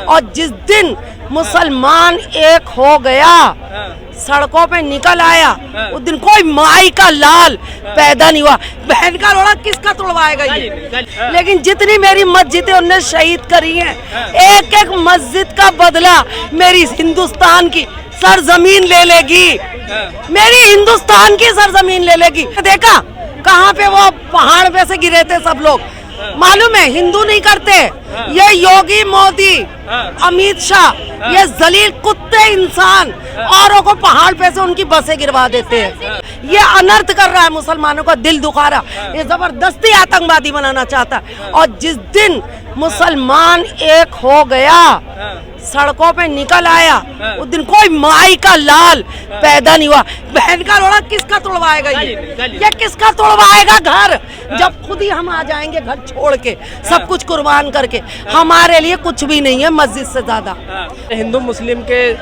और जिस दिन मुसलमान एक हो गया, सड़कों पे निकल आया, उस दिन कोई माई का लाल पैदा नहीं हुआ। बहन का रोड़ा किसका तोड़वाएगा ये? लेकिन जितनी मेरी मस्जिदें उन्हें शहीद करी हैं, एक एक मस्जिद का बदला मेरी हिंदुस्तान की सरजमीन ले लेगी, मेरी हिंदुस्तान की सरजमीन ले लेगी। देखा कहाँ पे वो पहाड़ पे से गिरे थे सब लोग, मालूम है? हिंदू नहीं करते ये, योगी मोदी अमित शाह, ये जलील कुत्ते इंसान औरों को पहाड़ पे से उनकी बसें गिरवा देते हैं। ये अनर्थ कर रहा है, मुसलमानों का दिल दुखा रहा, ये जबरदस्ती आतंकवादी बनाना चाहता है। और जिस दिन मुसलमान एक हो गया, सड़कों पे निकल आया, उस दिन कोई माई का लाल पैदा नहीं हुआ। बहन का रोड़ा किसका तोड़वाएगा ये किसका तोड़वाएगा घर, जब खुद ही हम आ जाएंगे घर छोड़ के, सब कुछ कुर्बान करके। हमारे लिए कुछ भी नहीं है मस्जिद से ज्यादा। हिंदू मुस्लिम के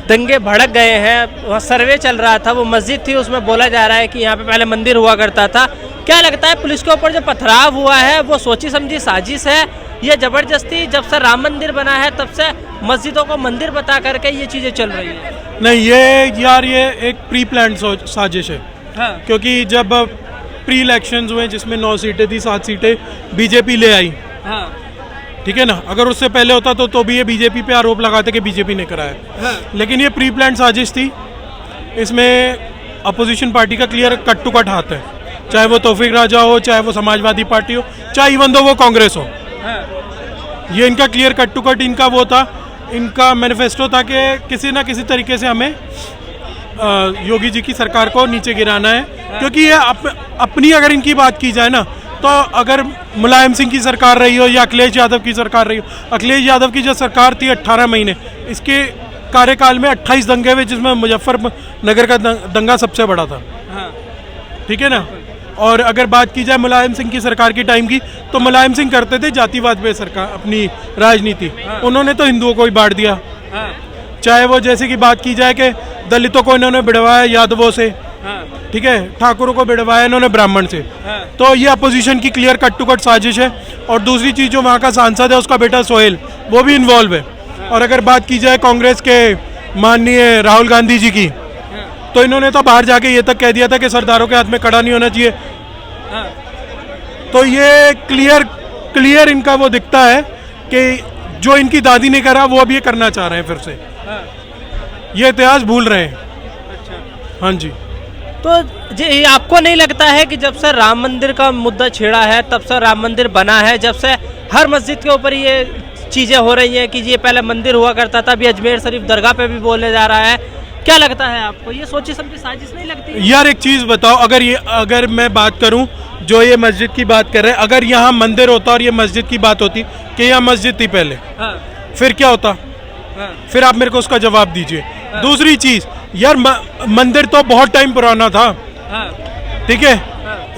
दंगे भड़क गए हैं, वहाँ सर्वे चल रहा था, वो मस्जिद थी, उसमें बोला जा रहा है कि यहाँ पे पहले मंदिर हुआ करता था। क्या लगता है पुलिस के ऊपर जो पथराव हुआ है वो सोची समझी साजिश है, ये जबरदस्ती जब से राम मंदिर बना है तब से मस्जिदों को मंदिर बता करके ये चीजें चल रही है? नहीं, ये एक प्री प्लान साजिश है। हाँ। क्योंकि जब प्री इलेक्शंस हुए जिसमें 9 सीटें थी, 7 सीटें बीजेपी ले आई। हाँ। ठीक है ना, अगर उससे पहले होता तो भी ये बीजेपी पे आरोप लगाते कि बीजेपी ने कराया। हाँ। लेकिन ये प्री प्लान साजिश थी, इसमें अपोजिशन पार्टी का क्लियर कट टू कट हाथ है, चाहे वो तौफीक राजा हो, चाहे वो समाजवादी पार्टी हो, चाहे इवन दो वो कांग्रेस हो। हाँ। ये इनका क्लियर कट टू कट इनका वो था, इनका मैनिफेस्टो था कि किसी ना किसी तरीके से हमें योगी जी की सरकार को नीचे गिराना है। क्योंकि ये अपनी अगर इनकी बात की जाए ना, तो अगर मुलायम सिंह की सरकार रही हो या अखिलेश यादव की सरकार रही हो, अखिलेश यादव की जो सरकार थी 18 महीने, इसके कार्यकाल में 28 दंगे हुए, जिसमें मुजफ्फरनगर का दंगा सबसे बड़ा था। ठीक है ना। और अगर बात की जाए मुलायम सिंह की सरकार की टाइम की, तो मुलायम सिंह करते थे जातिवाद पे सरकार अपनी राजनीति, उन्होंने तो हिंदुओं को ही बांट दिया। चाहे वो जैसे कि बात की जाए कि दलितों को इन्होंने बिड़वाया यादवों से, ठीक है, ठाकुरों को बिड़वाया इन्होंने ब्राह्मण से। तो ये अपोजिशन की क्लियर कट टू कट साजिश है। और दूसरी चीज, जो वहाँ का सांसद है उसका बेटा सोहेल, वो भी इन्वॉल्व है। और अगर बात की जाए कांग्रेस के माननीय राहुल गांधी जी की, तो इन्होंने तो बाहर जाके ये तक कह दिया था कि सरदारों के हाथ में कड़ा नहीं होना चाहिए। तो ये क्लियर इनका वो दिखता है कि जो इनकी दादी ने करा वो अब ये करना चाह रहे हैं फिर से। ये इतिहास भूल रहे हैं। हाँ जी। तो जी आपको नहीं लगता है कि जब से राम मंदिर का मुद्दा छेड़ा है, तब से राम मंदिर बना है, जब से हर मस्जिद के ऊपर ये चीजें हो रही हैं कि ये पहले मंदिर हुआ करता था, अभी अजमेर शरीफ दरगाह पे भी बोलने जा रहा है, क्या लगता है आपको, ये सोची समझी साजिश नहीं लगती? यार एक चीज बताओ, अगर मैं बात करूं, जो ये मस्जिद की बात कर रहे हैं, अगर यहाँ मंदिर होता और ये मस्जिद की बात होती कि यहाँ मस्जिद थी पहले, फिर क्या होता? फिर आप मेरे को उसका जवाब दीजिए। दूसरी चीज, यार मंदिर तो बहुत टाइम पुराना था। ठीक है।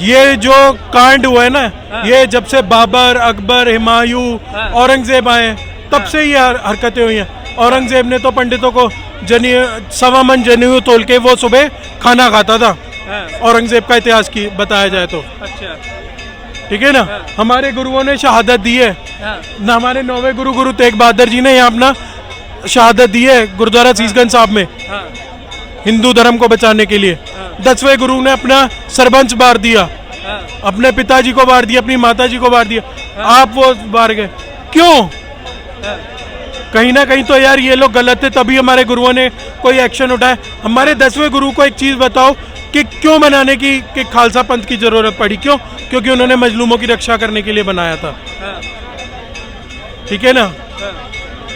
ये जो कांड हुआ है ना, ये जब से बाबर, अकबर, हुमायूं, औरंगजेब आए, तब से ये हरकतें हुई हैं। औरंगजेब ने तो पंडितों को सवा मन जनेऊ तोल के वो सुबह खाना खाता था। औरंगजेब का इतिहास की बताया जाए तो। अच्छा। ठीक है ना। हमारे गुरुओं ने शहादत दी है ना, हमारे 9वें गुरु तेग बहादुर जी ने यहाँ अपना शहादत दी है गुरुद्वारा सीसगंज साहब में, हिंदू धर्म को बचाने के लिए। 10वें गुरु ने अपना सरपंच बार दिया, अपने पिताजी को बार दिया, अपनी माताजी को बार दिया। आप वो बार गए क्यों? कहीं ना कहीं तो यार ये लोग गलत थे, तभी हमारे गुरुओं ने कोई एक्शन उठाया। हमारे 10वें गुरु को एक चीज बताओ कि क्यों बनाने की खालसा पंथ की जरूरत पड़ी? क्यों? क्योंकि उन्होंने मजलूमों की रक्षा करने के लिए बनाया था। ठीक है ना।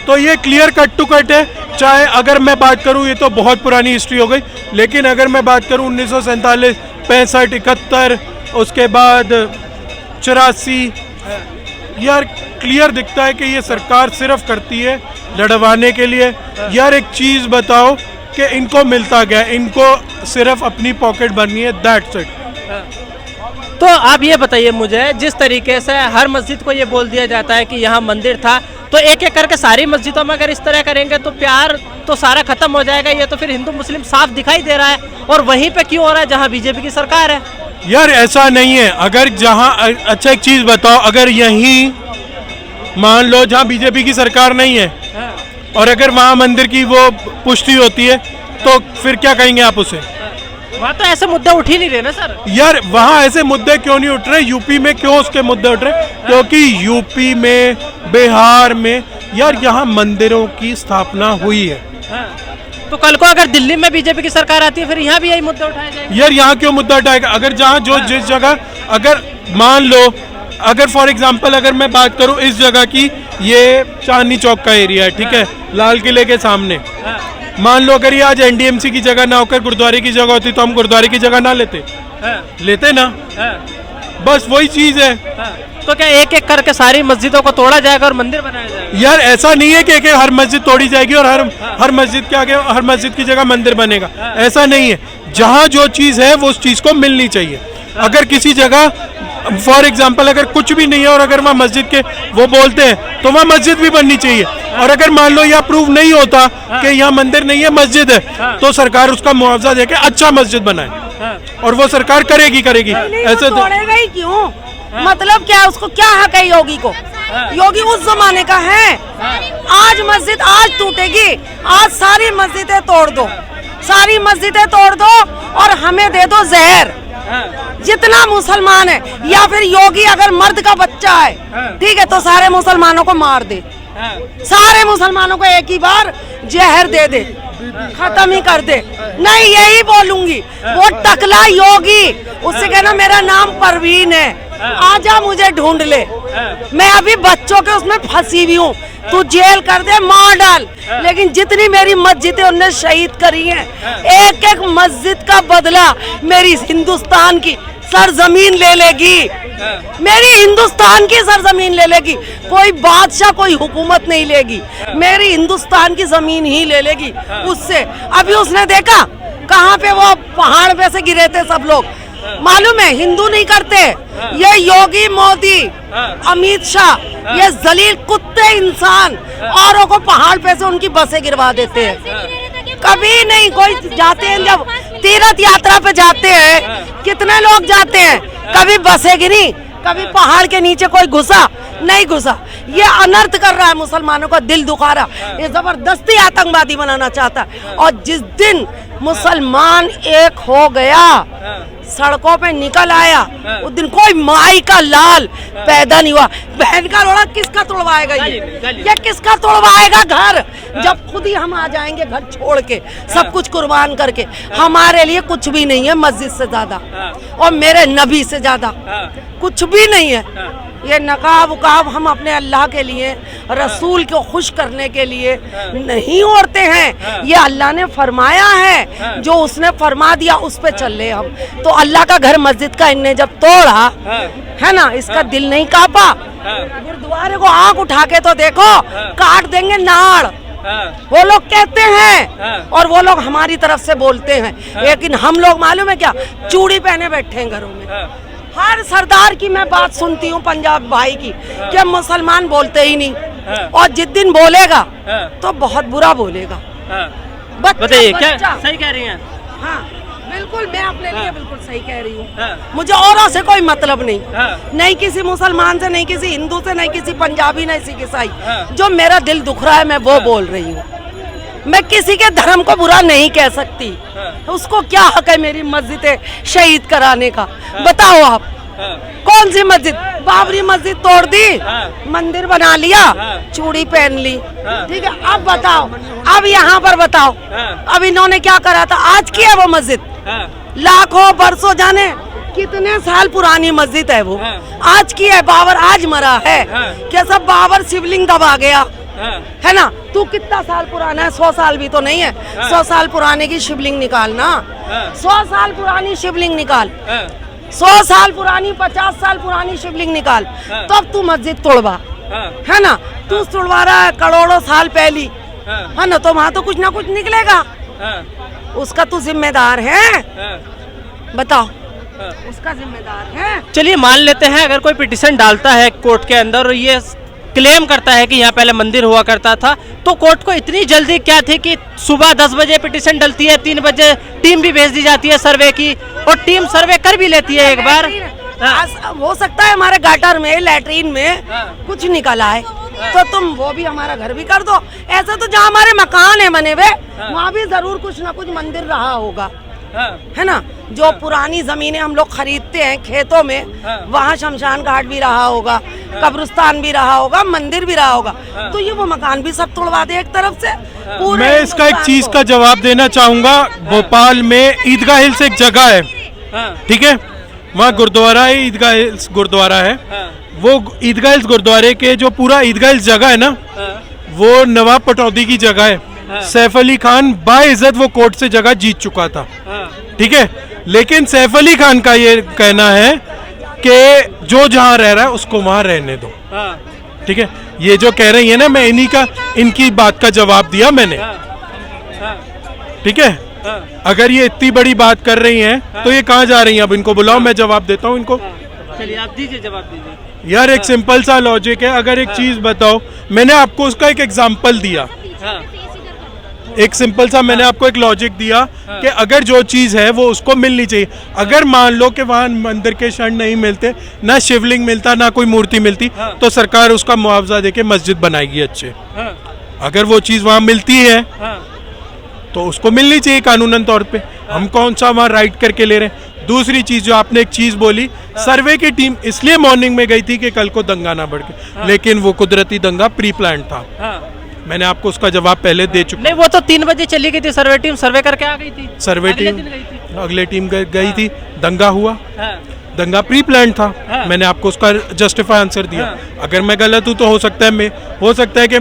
तो ये क्लियर कट टू कट है। चाहे अगर मैं बात करूं, ये तो बहुत पुरानी हिस्ट्री हो गई, लेकिन अगर मैं बात करूं 1947, 65, 71, उसके बाद 84, यार क्लियर दिखता है कि ये सरकार सिर्फ करती है लड़वाने के लिए। यार एक चीज बताओ कि इनको मिलता क्या? इनको सिर्फ अपनी पॉकेट भरनी है, दैट्स इट। तो आप ये बताइए मुझे, जिस तरीके से हर मस्जिद को ये बोल दिया जाता है कि यहाँ मंदिर था, तो एक एक करके सारी मस्जिदों में अगर इस तरह करेंगे तो प्यार तो सारा खत्म हो जाएगा। ये तो फिर हिंदू मुस्लिम साफ दिखाई दे रहा है। और वहीं पे क्यों हो रहा है जहाँ बीजेपी की सरकार है? यार ऐसा नहीं है। अगर जहाँ, अच्छा एक चीज बताओ, अगर यहीं मान लो जहाँ बीजेपी की सरकार नहीं है और अगर वहाँ मंदिर की वो पुष्टि होती है तो फिर क्या कहेंगे आप उसे? वहाँ तो ऐसे मुद्दे उठ ही नहीं रहे ना सर। यार वहाँ ऐसे मुद्दे क्यों नहीं उठ रहे? यूपी में क्यों उसके मुद्दे उठ रहे? क्योंकि यूपी में, बिहार में यार यहाँ मंदिरों की स्थापना हुई है। तो कल को अगर दिल्ली में बीजेपी की सरकार आती है फिर यहाँ भी यही मुद्दे उठाए जाएंगे? यार यहाँ क्यों मुद्दा उठाएगा? अगर जहाँ जो जिस जगह, अगर मान लो, अगर फॉर एग्जांपल अगर मैं बात करूँ इस जगह की, ये चांदनी चौक का एरिया है, ठीक है, लाल किले के सामने। मान लो अगर ये आज एनडीएमसी की जगह ना होकर गुरुद्वारे की जगह होती तो हम गुरुद्वारे की जगह ना लेते? लेते ना। बस वही चीज है। तो क्या एक एक करके सारी मस्जिदों को तोड़ा जाएगा और मंदिर बनाया जाएगा? यार ऐसा नहीं है कि हर मस्जिद तोड़ी जाएगी और हर मस्जिद के आगे, हर मस्जिद की जगह मंदिर बनेगा, ऐसा नहीं है। जहाँ जो चीज है वो उस चीज को मिलनी चाहिए। अगर किसी जगह फॉर एग्जाम्पल अगर कुछ भी नहीं है और अगर वहाँ मस्जिद के वो बोलते हैं तो वहाँ मस्जिद भी बननी चाहिए। और अगर मान लो यह प्रूव नहीं होता कि यहाँ मंदिर नहीं है, मस्जिद है, तो सरकार उसका मुआवजा देके अच्छा मस्जिद बनाए, और वो सरकार करेगी। ऐसे तो तोड़ेगा ही क्यों? मतलब क्या, उसको क्या हक है योगी को? योगी उस जमाने का है। आज मस्जिद आज टूटेगी, आज सारी मस्जिदें तोड़ दो, सारी मस्जिदें तोड़ दो और हमें दे दो जहर, जितना मुसलमान है। या फिर योगी अगर मर्द का बच्चा है, ठीक है, तो सारे मुसलमानों को मार दे, सारे मुसलमानों को एक ही बार जहर दे दे, खत्म ही कर दे। नहीं, यही बोलूंगी। वो टकला योगी, उससे कहना मेरा नाम परवीन है, आजा मुझे ढूंढ ले, मैं अभी बच्चों के उसमें फंसी हुई हूँ, तू जेल कर दे, मार डाल। लेकिन जितनी मेरी मस्जिदें उनने शहीद करी हैं, एक एक मस्जिद का बदला मेरी हिंदुस्तान की सरजमीन ले लेगी, मेरी हिंदुस्तान की सरजमीन ले लेगी। कोई बादशाह, कोई हुकूमत नहीं लेगी, मेरी हिंदुस्तान की जमीन ही ले लेगी उससे। अभी उसने देखा कहाँ पे वो पहाड़ पे से गिरे थे सब लोग, मालूम है? हिंदू नहीं करते ये योगी, मोदी, अमित शाह, ये जलील कुत्ते इंसान औरों को पहाड़ पे से उनकी बसें गिरवा देते हैं। कभी नहीं कोई जाते हैं, जब तीर्थ यात्रा पे जाते हैं, कितने लोग जाते हैं, कभी बसें गिरी, कभी पहाड़ के नीचे कोई घुसा नहीं घुसा। ये अनर्थ कर रहा है, मुसलमानों का दिल दुखा रहा, ये जबरदस्ती आतंकवादी बनाना चाहता है। और जिस दिन मुसलमान एक हो गया, सड़कों पे निकल आया, उस दिन कोई माई का लाल पैदा नहीं हुआ। बहन का लोड़ा किसका तोड़वाएगा? ये किसका तोड़वाएगा घर? जब खुद ही हम आ जाएंगे घर छोड़ के, सब कुछ कुर्बान करके। हमारे लिए कुछ भी नहीं है मस्जिद से ज्यादा, और मेरे नबी से ज्यादा कुछ भी नहीं है। ये नकाब उकाब हम अपने अल्लाह के लिए, रसूल को खुश करने के लिए नहीं ओढ़ते हैं। ये अल्लाह ने फरमाया है, जो उसने फरमा दिया उस पे चल रहे हम। तो अल्लाह का घर मस्जिद का इनने जब तोड़ा है ना, इसका दिल नहीं कांपा। गुरुद्वारे को आंख उठा के तो देखो, काट देंगे नाड़, वो लोग कहते हैं और वो लोग हमारी तरफ से बोलते हैं। लेकिन हम लोग मालूम है क्या, चूड़ी पहने बैठे हैं घरों में। हर सरदार की मैं बात सुनती हूँ पंजाब भाई की, कि मुसलमान बोलते ही नहीं, और जिस दिन बोलेगा तो बहुत बुरा बोलेगा। बताइए क्या सही कह रही हैं? हाँ बिल्कुल, मैं अपने लिए बिल्कुल सही कह रही हूँ। मुझे औरों से कोई मतलब नहीं, नहीं किसी मुसलमान से, नहीं किसी हिंदू से, नहीं किसी पंजाबी, नहीं किसी ईसाई। जो मेरा दिल दुख रहा है मैं वो बोल रही हूँ। मैं किसी के धर्म को बुरा नहीं कह सकती, उसको क्या हक है मेरी मस्जिदें शहीद कराने का? बताओ आप, कौन सी मस्जिद? बाबरी मस्जिद तोड़ दी, मंदिर बना लिया, चूड़ी पहन ली, ठीक है। अब बताओ, अब यहाँ पर बताओ, अब इन्होंने क्या करा था? आज की है वो मस्जिद, लाखों बरसों जाने कितने साल पुरानी मस्जिद है वो, आज की है। बाबर आज मरा है क्या? सब बाबर शिवलिंग दबा गया है ना। तू कितना साल पुराना है? 100 साल भी तो नहीं है। 100 साल पुराने की शिवलिंग निकाल ना, 100 साल पुरानी शिवलिंग निकाल, 100 साल पुरानी, 50 साल पुरानी शिवलिंग निकाल, तब तू मस्जिद तोड़वा, है ना। तू तोड़वा रहा है करोड़ों साल पहली, है ना, तो वहाँ तो कुछ ना कुछ निकलेगा, उसका तू जिम्मेदार है? बताओ, उसका जिम्मेदार है। चलिए मान लेते हैं अगर कोई पिटीशन डालता है कोर्ट के अंदर और ये क्लेम करता है कि यहाँ पहले मंदिर हुआ करता था, तो कोर्ट को इतनी जल्दी क्या थी कि सुबह 10 बजे पिटीशन डलती है, 3 बजे टीम भी भेज दी जाती है सर्वे की, और टीम सर्वे कर भी लेती है एक बार। हो सकता है हमारे गटर में, लैट्रीन में कुछ निकल आए, तो तुम वो भी हमारा घर भी कर दो। ऐसा तो जहाँ हमारे मकान है बने हुए वहाँ भी जरूर कुछ ना कुछ मंदिर रहा होगा, है ना। जो पुरानी जमीनें हम लोग खरीदते हैं खेतों में, वहाँ शमशान घाट भी रहा होगा, कब्रिस्तान भी रहा होगा, मंदिर भी रहा होगा। तो ये वो मकान भी सब तोड़वा दे एक तरफ से। पूरे मैं इसका एक हिंदुस्तान चीज को। का जवाब देना चाहूंगा। भोपाल में ईदगाह हिल्स एक जगह है, ठीक है, वहाँ गुरुद्वारा है, ईदगाह हिल्स गुरुद्वारा है। वो ईदगाह हिल्स गुरुद्वारे के जो पूरा ईदगाह हिल्स जगह है ना, वो नवाब पटौदी की जगह है। सैफ अली खान बाइज्जत वो कोर्ट से जगह जीत चुका था, ठीक है। लेकिन सैफ अली खान का ये कहना है कि जो जहां रह रहा है उसको वहां रहने दो, ठीक है। ये जो कह रही है ना, मैं इनकी बात का जवाब दिया मैंने, ठीक है। अगर ये इतनी बड़ी बात कर रही हैं तो ये कहाँ जा रही हैं? अब इनको बुलाओ, मैं जवाब देता हूँ इनको। चलिए आप दीजिए, जवाब दीजिए। यार एक सिंपल सा लॉजिक है। अगर एक चीज बताओ, मैंने आपको उसका एक एग्जांपल दिया, एक सिंपल सा मैंने आपको एक लॉजिक दिया कि अगर जो चीज है वो उसको मिलनी चाहिए। अगर मान लो कि वहाँ मंदिर के क्षण नहीं मिलते, ना शिवलिंग मिलता, ना कोई मूर्ति मिलती, तो सरकार उसका मुआवजा देके मस्जिद बनाएगी अच्छे। अगर वो चीज वहाँ मिलती है तो उसको मिलनी चाहिए कानूनन तौर पे। हम कौन सा वहाँ राइट करके ले रहे हैं। दूसरी चीज जो आपने एक चीज बोली, सर्वे की टीम इसलिए मॉर्निंग में गई थी कि कल को दंगा ना बढ़ के, लेकिन वो कुदरती दंगा प्री प्लान था। मैंने आपको उसका जवाब पहले दे चुका। नहीं, वो तो 3 बजे चली गई थी सर्वे टीम, सर्वे करके आ गई थी। सर्वे अगले टीम दिन गई थी। अगले टीम गई थी, दंगा हुआ, दंगा प्री प्लान था। मैंने आपको उसका जस्टिफाई आंसर दिया। अगर मैं गलत हूँ तो हो सकता है कि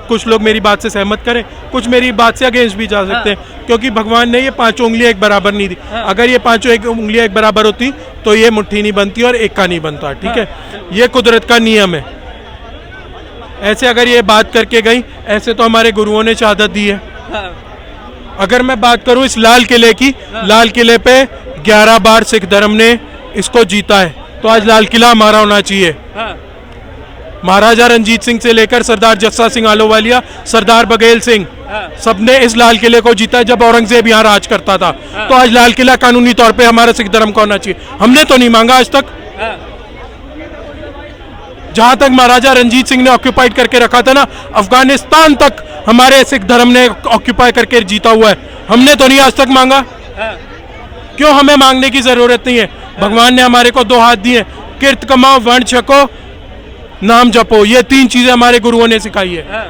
कुछ लोग मेरी बात से सहमत करें, कुछ मेरी बात से अगेंस्ट भी जा सकते हैं, क्योंकि भगवान ने ये 5 उंगलियां एक बराबर नहीं दी। अगर ये 5 उंगलियां एक बराबर होती तो ये मुट्ठी नहीं बनती और एक का नहीं बनता, ठीक है। ये कुदरत का नियम है। ऐसे अगर ये बात करके गई, ऐसे तो हमारे गुरुओं ने शहादत दी है। अगर मैं बात करूं इस लाल किले की, लाल किले पे 11 बार सिख धर्म ने इसको जीता है, तो आज लाल किला हमारा होना चाहिए। महाराजा रंजीत सिंह से लेकर सरदार जस्सा सिंह आहलूवालिया, सरदार बघेल सिंह, सबने इस लाल किले को जीता है जब औरंगजेब यहाँ राज करता था। तो आज लाल किला कानूनी तौर पे हमारा सिख धर्म का होना चाहिए। हमने तो नहीं मांगा आज तक। जहां तक महाराजा रंजीत सिंह ने ऑक्यूपाइड करके रखा था ना, अफगानिस्तान तक हमारे सिख धर्म ने ऑक्यूपाई करके जीता हुआ है। हमने तो नहीं आज तक मांगा। क्यों हमें मांगने की जरूरत नहीं है? भगवान ने हमारे को 2 हाथ दिए, किर्त कमाओ, वर्ण छको, नाम जपो। ये 3 चीजें हमारे गुरुओं ने सिखाई है,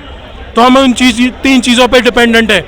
तो हम उन 3 चीजों पे डिपेंडेंट है।